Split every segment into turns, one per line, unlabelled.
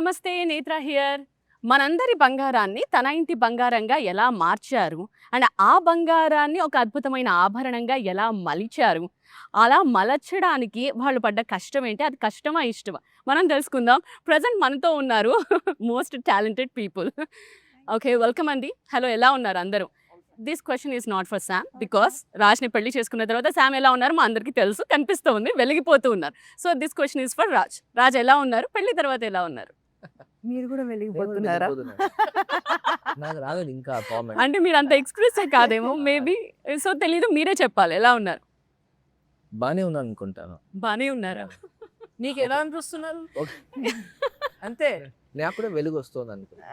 నమస్తే, నేత్ర హియర్. మనందరి బంగారాన్ని తన ఇంటి బంగారంగా ఎలా మార్చారు అండ్ ఆ బంగారాన్ని ఒక అద్భుతమైన ఆభరణంగా ఎలా మలిచారు, అలా మలచడానికి వాళ్ళు పడ్డ కష్టం ఏంటి, అది కష్టమా ఇష్టమా మనం తెలుసుకుందాం. ప్రజెంట్ మనతో ఉన్నారు most talented people. Okay, welcome అండి. హలో, ఎలా ఉన్నారు అందరూ? This question is not for Sam because రాజ్ని పెళ్లి చేసుకున్న తర్వాత శామ్ ఎలా ఉన్నారు మా అందరికీ తెలుసు, కనిపిస్తూ ఉంది, వెలిగిపోతూ ఉన్నారు. So this question is for Raj. Raj ఎలా ఉన్నారు, పెళ్లి తర్వాత ఎలా ఉన్నారు?
మీరు కూడా వెలిగిపోతున్నారా?
నాకు రాదు ఇంకా కామెంట్.
అంటే మీరు అంత ఎక్స్ప్రెసివ్ కాదేమో మేబీ, సో తెలీదు, మీరే చెప్పాలి ఎలా ఉన్నారు.
బానే ఉన్నాను అనుకుంటాను.
బానే ఉన్నారా?
నీకు ఎలా అనిపిస్తున్నారు?
ఓకే.
అంతే.
నాకు కూడా వెలుగు వస్తుంది అనుకుంటా.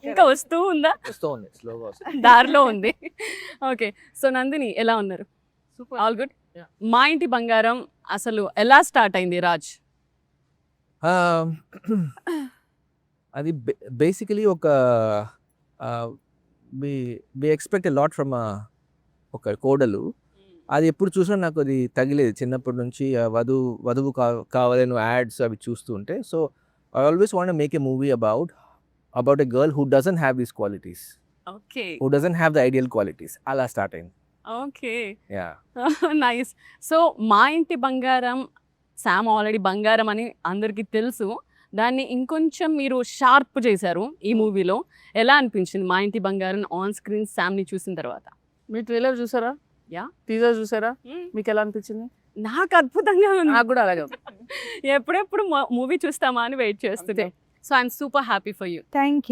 ఇంకా వస్తూ ఉందా?
వస్తుంది, స్లోగా వస్తుంది.
దారిలో ఉంది. ఓకే, సో నందిని ఎలా ఉన్నారు?
సూపర్.
All good.
Yeah.
మా ఇంటి బంగారం అసలు ఎలా స్టార్ట్ అయింది రాజ్?
అది బేసికలీ ఒక వి ఎక్స్పెక్ట్ లాట్ ఫ్రమ్ ఒక కోడలు. అది ఎప్పుడు చూసినా నాకు అది తగిలేదు చిన్నప్పటి నుంచి. వధువు కావాలి నువ్వు యాడ్స్ అవి చూస్తూ ఉంటే. So I always want make a movie about a girl who doesn't have these qualities,
okay
who doesn't have the ideal qualities. అలా స్టార్ట్ అయింది.
Okay,
yeah.
నైస్. సో మా ఇంటి బంగారం శామ్ ఆల్రెడీ బంగారం అని అందరికీ తెలుసు, దాన్ని ఇంకొంచెం మీరు షార్ప్ చేశారు ఈ మూవీలో. ఎలా అనిపించింది మా ఇంటి బంగారం ఆన్ స్క్రీన్ శామ్ని చూసిన తర్వాత?
మీ ట్రైలర్ చూసారా?
యా.
టీజర్ చూసారా? మీకు ఎలా అనిపించింది?
నాకు అద్భుతంగా ఉంది.
నాకు కూడా అలాగే ఉంది.
ఎప్పుడెప్పుడు మూవీ చూస్తామా అని వెయిట్ చేస్తుంది. So I'm super happy for you.
Thank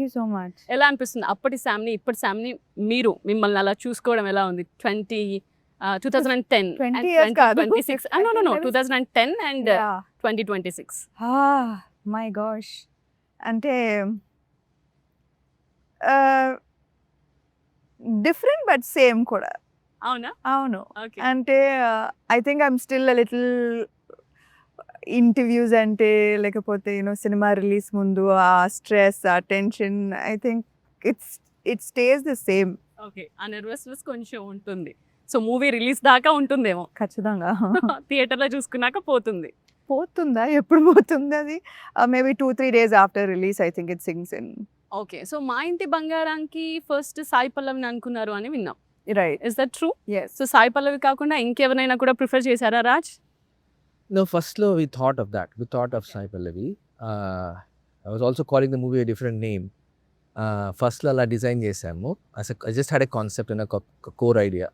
you so much.
ఎలా అనిపిస్తుంది అప్పటి శామ్ని ఇప్పటి శామ్ని మీరు మిమ్మల్ని అలా చూసుకోవడం ఎలా ఉంది? 2010
20 years కాదు.
26 no 2010 and 2026.
మై గాష్, అంటే డిఫరెంట్ బట్ సేమ్ కూడా.
అవునా?
అవును,
ఓకే.
అంటే I think I'm still little interviews అంటే, లేకపోతే సినిమా రిలీజ్ ముందు ఆ స్ట్రెస్, ఆ tension, I think it stays the same.
Okay, ఆ నర్వస్నెస్ కొంచెం ఉంటుంది. సో మూవీ రిలీజ్ దాకా ఉంటుందేమో,
ఖచ్చితంగా.
థియేటర్లో చూసుకున్నాక పోతుంది.
పోతుందా? ఎప్పుడు పోతుంది అది? Maybe 2-3 days after release I think it sinks in.
Okay, so మా ఇంటి బంగారానికి ఫస్ట్ సాయి పల్లవిని అనుకున్నారు అని విన్నాం.
Right.
Is that true?
Yes.
So Sai Pallavi కాకుండా ఇంకెవరైనా కూడా ప్రిఫర్ చేశారా Raj?
No, firstly we thought of that. We thought of Sai Pallavi. I was also calling the movie a different name. First la design chesamu. I just had a concept and a core idea,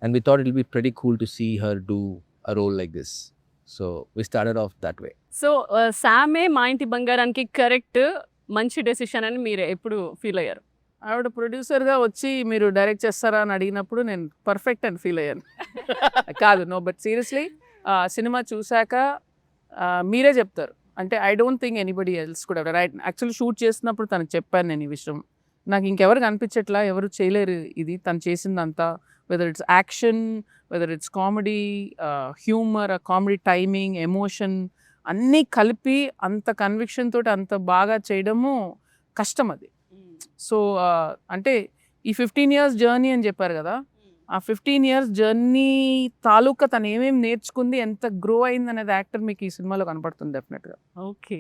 and we thought it will be pretty cool to see her do a role like this. So we started off that way.
So శామే మా ఇంటి బంగారానికి correct మంచి decision అని మీరు ఎప్పుడు feel అయ్యారు?
ఆవిడ ప్రొడ్యూసర్గా వచ్చి మీరు డైరెక్ట్ చేస్తారా అని అడిగినప్పుడు నేను పర్ఫెక్ట్ అని ఫీల్ అయ్యాను. కాదు, నో, బట్ సీరియస్లీ సినిమా చూశాక మీరే చెప్తారు. అంటే I don't think anybody else కూడా రైట్. యాక్చువల్లీ షూట్ చేస్తున్నప్పుడు తనకు చెప్పాను నేను ఈ విషయం. నాకు ఇంకెవరికి అనిపించట్లా, ఎవరు చేయలేరు ఇది తను చేసిందంతా. Whether it's action, whether it's comedy, humour, comedy timing, emotion అన్నీ కలిపి అంత కన్విక్షన్ తోటి అంత బాగా చేయడము కష్టం అది. సో అంటే ఈ 15 years జర్నీ అని చెప్పారు కదా, ఆ 15 years జర్నీ తాలూకా తను ఏమేమి నేర్చుకుంది, ఎంత గ్రో అయింది అనేది యాక్టర్ మీకు ఈ సినిమాలో కనపడుతుంది డెఫినెట్గా.
ఓకే.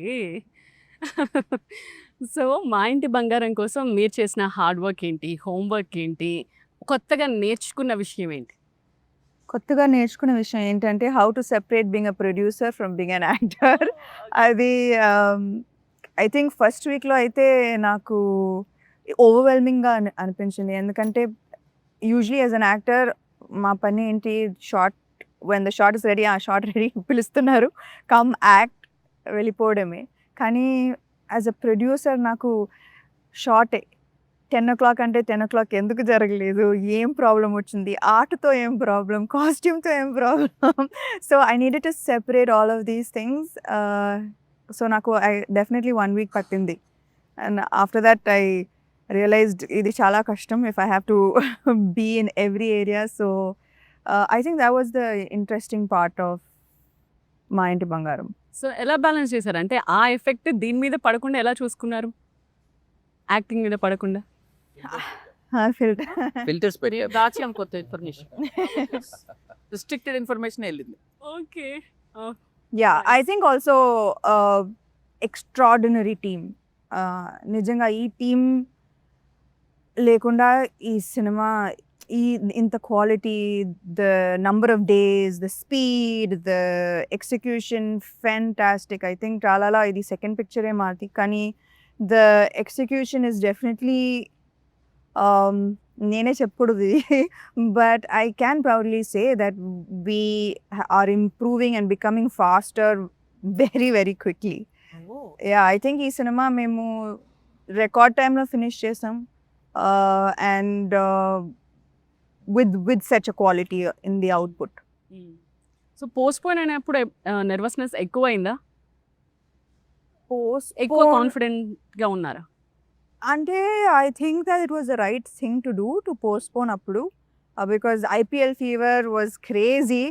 సో మా ఇంటి బంగారం కోసం మీరు చేసిన హార్డ్ వర్క్ ఏంటి, హోంవర్క్ ఏంటి, కొత్తగా నేర్చుకున్న విషయం ఏంటి?
కొత్తగా నేర్చుకున్న విషయం ఏంటంటే how to separate being a producer from being an actor. అది ఐ థింక్ ఫస్ట్ వీక్లో అయితే నాకు ఓవర్వెల్మింగ్గా అనిపించింది. ఎందుకంటే యూజువలీ యాజ్ అన్ యాక్టర్ మా పని ఏంటి, short when the short is ready, ఆ షార్ట్ రెడీ పిలుస్తున్నారు, కమ్ యాక్ట్, వెళ్ళిపోవడమే. కానీ యాజ్ అ ప్రొడ్యూసర్ నాకు షార్టే 10 o'clock అంటే 10 o'clock ఎందుకు జరగలేదు, ఏం ప్రాబ్లం వచ్చింది, ఆర్ట్తో ఏం ప్రాబ్లం, కాస్ట్యూమ్తో ఏం problem. So I needed to separate all of these things. So నాకు డెఫినెట్లీ 1 week పట్టింది. And after that I realized ఇది చాలా కష్టం if I have to be in every area. So I think that was the interesting part of మా ఇంటి బంగారం.
So ఎలా balance చేశారు? అంటే ఆ ఎఫెక్ట్ దీని మీద పడకుండా ఎలా చూసుకున్నారు, యాక్టింగ్ మీద పడకుండా?
Filters
మీరు దాచాం కొత్త ఇన్ఫర్మేషన్, రిస్ట్రిక్టెడ్ ఇన్ఫర్మేషన్ వెళ్ళింది.
Okay.
Yeah, I think also extraordinary team. నిజంగా ఈ టీమ్ లేకుండా ఈ సినిమా ఈ ఇంత quality, the number of days, the speed, the execution fantastic. I think చాలా ఇది సెకండ్ పిక్చరే మాది, కానీ ద ఎగ్జిక్యూషన్ ఇస్ డెఫినెట్లీ నేనే చెప్పకూడదు but I can proudly say that we are improving and becoming faster very very quickly. Yeah, I think ఈ cinema మేము record టైంలో finish చేసాం, and with such a quality in the output.
So postpone అయినప్పుడు nervousness ఎక్కువైందా, ఎక్కువ
Postpone
కాన్ఫిడెంట్గా ఉన్నారా?
అంటే I think that it was the right thing to do to postpone అప్పుడు, because IPL fever was crazy.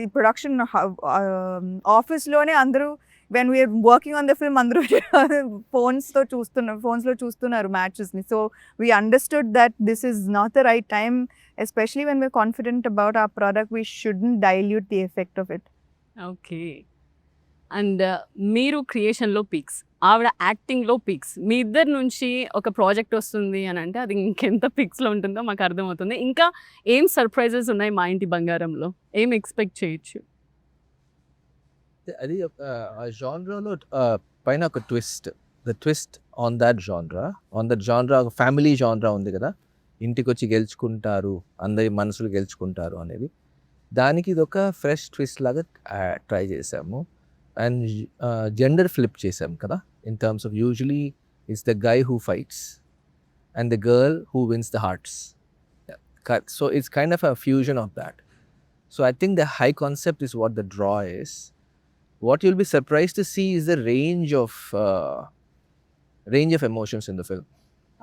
ఈ ప్రొడక్షన్ ఆఫీస్లోనే అందరూ when we are working on the film అందరూ ఫోన్స్లో చూస్తున్నారు మ్యాచెస్ని. So we understood that this is not the right time, especially when we're confident about our product. We shouldn't dilute the effect of it.
Okay. And మీరు క్రియేషన్లో peaks, ఆవిడ యాక్టింగ్లో peaks. మీ ఇద్దరి నుంచి ఒక ప్రాజెక్ట్ వస్తుంది అని అంటే అది ఇంకెంత పీక్స్లో ఉంటుందో మాకు అర్థమవుతుంది. ఇంకా ఏం సర్ప్రైజెస్ ఉన్నాయి మా ఇంటి బంగారంలో, ఏం ఎక్స్పెక్ట్ చేయొచ్చు?
అది ఆ జాన్రాలో పైన ఒక twist, the twist on that genre ఒక ఫ్యామిలీ జాన్రా ఉంది కదా, ఇంటికి వచ్చి గెలుచుకుంటారు, అందరి మనసులు గెలుచుకుంటారు అనేది, దానికి ఇది ఒక ఫ్రెష్ ట్విస్ట్ లాగా ట్రై చేసాము. అండ్ జెండర్ ఫ్లిప్ చేసాం కదా, in terms of usually it's the guy who fights and the girl who wins the hearts. So it's kind of a fusion of that. So I think the high concept is what the draw is. What you'll be surprised to see is the range of emotions in the film.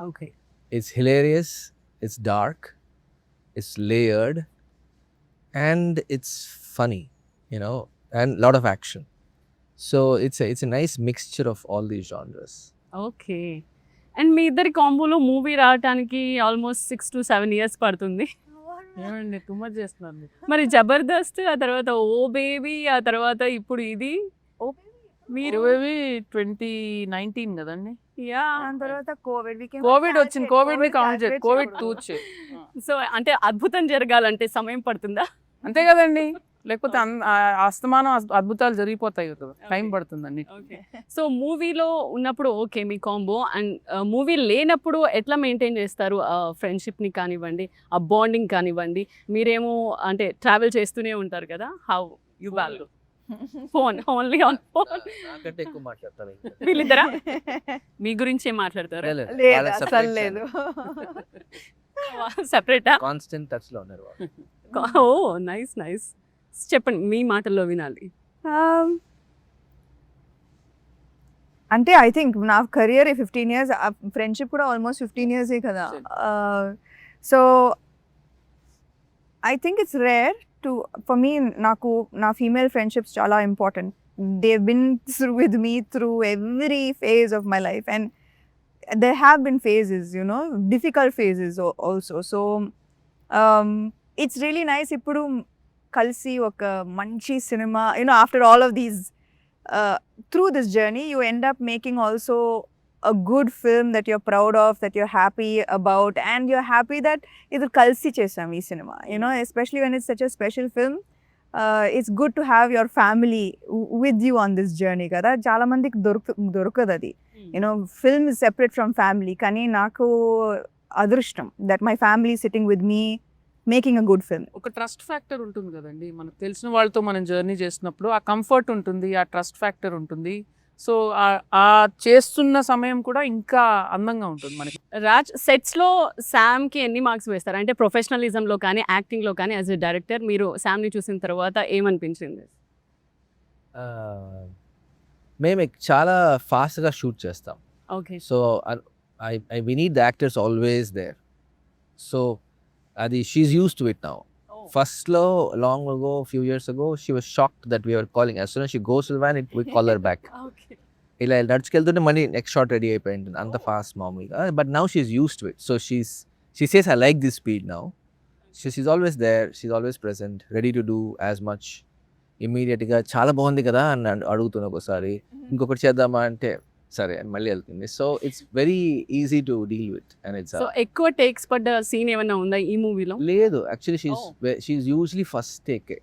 Okay.
It's hilarious, it's dark, it's layered, and it's funny, and a lot of action. So it's a nice mixture of all these genres.
Okay. And మీ ఇద్దరి కాంబోలో movie రావడానికి almost 6 to 7 years పడుతుంది.
ఏమండి too much చేస్తున్నారు మీరు.
మరి జబర్దస్త్, ఆ తర్వాత ఓ బేబీ, ఆ తర్వాత ఇప్పుడు ఇది మీరు
2019 కదండి.
యా.
దాని తర్వాత
కోవిడ్ వచ్చింది, కోవిడ్ కౌంట్ చేయండి, కోవిడ్ తూచే.
సో అంటే అద్భుతం జరగాలంటే సమయం పడుతుందా?
అంతే కదండి, లేకపోతే అస్తమానం అద్భుతాలు జరిగిపోతాయి కదా, టైం పడుతుందండి.
ఓకే. సో మూవీలో ఉన్నప్పుడు okay me combo, and movie లేనప్పుడు ఎట్లా మెయింటైన్ చేస్తారు ఫ్రెండ్షిప్ని కానివ్వండి, ఆ బాండింగ్ కానివ్వండి? మీరేమో అంటే ట్రావెల్ చేస్తూనే ఉంటారు కదా, how you balance? Phone, only on phone.
నాకంటే ఎక్కువ మాట్లాడతారు
వీళ్ళిద్దరా మీ గురించి ఏం మాట్లాడతారు?
లేదు, అసలు లేదు.
సెపరేటా?
కాన్స్టెంట్ టచ్ లో ఉన్నారు వాళ్ళు.
ఓ నైస్ నైస్. చెప్పండి, మీ మాటల్లో వినాలి.
అంటే ఐ థింక్ నా కెరియర్ 15 years, ఫ్రెండ్షిప్ కూడా ఆల్మోస్ట్ 15 years కదా. So I think it's rare to for me. నాకు నా ఫీమేల్ ఫ్రెండ్షిప్స్ చాలా important. They been through with me through every phase of my life, and there have been phases, difficult phases also. So it's really nice ఇప్పుడు కలిసి ఒక మంచి cinema, after all of these through this journey you end up making also a good film that you're proud of, that you're happy about, and you're happy that ఇది కలిసి చేసాం ఈ cinema, especially when it's such a special film. It's good to have your family with you on this journey కదా. చాలా మందికి దొరకదు అది, film is separate from family. కానీ నాకు అదృష్టం that my family is sitting with me making a good film.
ఒక trust factor ఉంటుంది కదండి, మనకు తెలిసిన వాళ్ళతో మనం జర్నీ చేసినప్పుడు ఆ కంఫర్ట్ ఉంటుంది, ఆ ట్రస్ట్ ఫ్యాక్టర్ ఉంటుంది. సో ఆ చేస్తున్న సమయం కూడా ఇంకా అందంగా ఉంటుంది మనకి.
రాజ్, సెట్స్లో శామ్కి ఎన్ని మార్క్స్ వేస్తారు? అంటే ప్రొఫెషనలిజంలో కానీ యాక్టింగ్లో కానీ యాజ్ ఎ డైరెక్టర్ మీరు శామ్ని చూసిన తర్వాత ఏమనిపించింది?
మేము చాలా ఫాస్ట్గా షూట్ చేస్తాం.
Okay.
So we need the actors always there. So అది she's used to it now. First లో long ago, few years ago, she was shocked that we were calling. As soon as she goes to the van, we call her back.
Okay.
ఇలా నడుచుకెళ్తుంటే మళ్ళీ next shot ready అయిపోయింది, అంత fast మామూలుగా. But now she's used to it. So she says I like this speed now. She's always there, she's always present, ready to do as much ఇమీడియట్గా చాలా బాగుంది కదా అని అడుగుతుంది ఒకసారి, ఇంకొకటి చేద్దామా అంటే సరే అని మళ్ళీ వెళ్తుంది. So it's very easy to deal with and it's
so ఎక్కువ టేక్స్ పడ్డ సీన్ ఏమైనా ఉందా ఈ మూవీలో?
లేదు actually she is usually first take,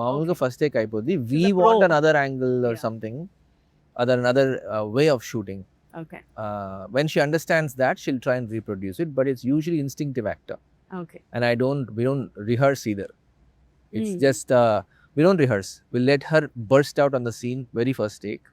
మామూలుగా ఫస్ట్ టేక్ అయిపోద్ది. We want another angle or something another way of shooting.
Okay
When she understands that, she'll try and reproduce it, but it's usually instinctive actor.
Okay
And we don't rehearse either. It's
Hmm.
just we don't rehearse. We let her burst out on the scene very first take,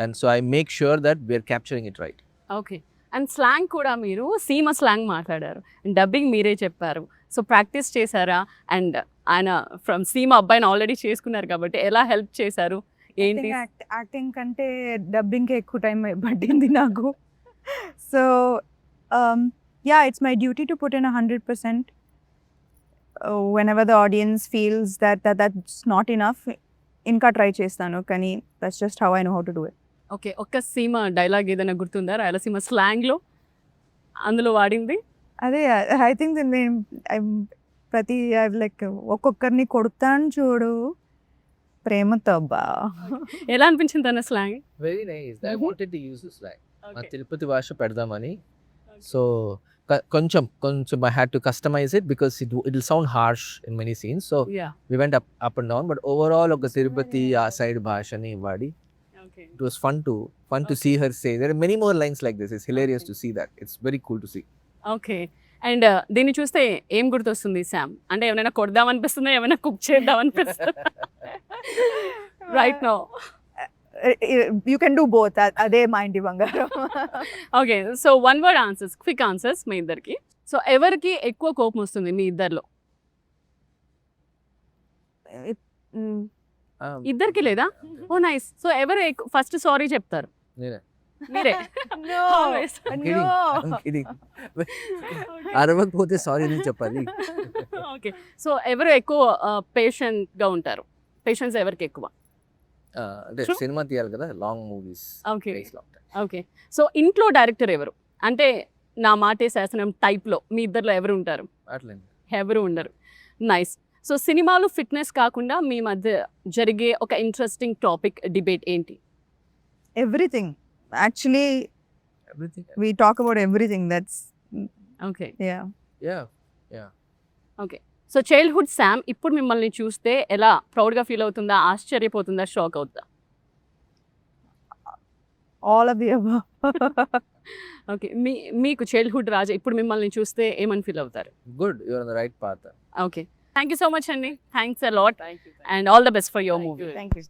and so I make sure that we're capturing it right.
Okay. And slang కూడా మీరు సీమ slang మాట్లాడారు, dubbing మీరే చెప్పారు. So practice చేశారా? And ఆయన from సీమ అబ్బాయిని ఆల్రెడీ చేసుకున్నారు కాబట్టి ఎలా హెల్ప్ చేశారు ఏంటి?
యాక్టింగ్ కంటే డబ్బింగ్కి ఎక్కువ టైం పట్టింది నాకు. So yeah, it's my duty to put in 100%. Whenever the audience feels that's not enough, ఇంకా ట్రై చేస్తాను, కానీ that's just how I know how to do it.
Okay. ఒక్క సీమ డైలాగ్ ఏదైనా గుర్తుందా రాయలసీమ స్లాంగ్లో అందులో వాడింది?
అదే ఐ థింక్ నేను ప్రతి లైక్ ఒక్కొక్కరిని కొడతాను చూడు ప్రేమతో అబ్బా.
ఎలా అనిపించింది తన slang?
Very nice. I
Mhm.
wanted to use this line. మా తిరుపతి భాష పెడదామని. సో కొంచెం I had to customize it because it'll sound harsh in many scenes. So
yeah.
we went up and down, but overall ఒక తిరుపతి ఆ side భాషని వాడి.
Okay.
It was fun to see her say. There are many more lines like this. It's hilarious to see that. It's very cool to see.
Okay. And దీన్ని చూస్తే ఏం గుర్తొస్తుంది Sam? అంటే ఏమైనా కొడదామనిపిస్తుందా, ఏమైనా కుక్ చేద్దామనిపిస్తుందా right no?
You can do both. అదే మా ఇంటి బంగారం.
Okay. So one word answers, quick answers మీ ఇద్దరికి. సో ఎవరికి ఎక్కువ కోపం వస్తుంది మీ ఇద్దరిలో? ఇద్దరికి లేదా? ఓ నైస్. సో ఎవరు ఫస్ట్ సారీ చెప్తారు?
నేనే.
మీరే? Always.
I'm kidding. అరవకపోతే సారీ అని చెప్పాలి.
ఓకే. సో ఎవరు ఎక్కువ పేషెంట్గా ఉంటారు? పేషెన్స్ ఎవరికి ఎక్కువ?
అంటే
True.
సినిమా తీయాలి కదా, long movies.
Okay. Okay. So ఇంట్లో డైరెక్టర్ ఎవరు? అంటే నా మాటే శాసనం టైప్లో మీ ఇద్దరిలో ఎవరు ఉంటారు?
అట్లే
ఎవరు ఉండరు. నైస్. సో సినిమాలు ఫిట్నెస్ కాకుండా మీ మధ్య జరిగే ఒక ఇంట్రెస్టింగ్ టాపిక్ డిబేట్ ఏంటి?
Everything. Actually
everything.
we talk about everything. That's
okay.
Yeah
okay. So childhood Sam ఇప్పుడు మిమ్మల్ని చూస్తే ఎలా ప్రౌడ్గా ఫీల్ అవుతుందా, ఆశ్చర్యపోతుందా, షాక్ అవుతుందా?
all of the above.
Okay. మీకు చైల్డ్హుడ్ రాజా ఇప్పుడు మిమ్మల్ని చూస్తే ఏమని ఫీల్ అవుతారు?
Good, you're on the right path.
Okay. Thank you so much అండి. Thanks a lot and all the best for your movie.
Thank you.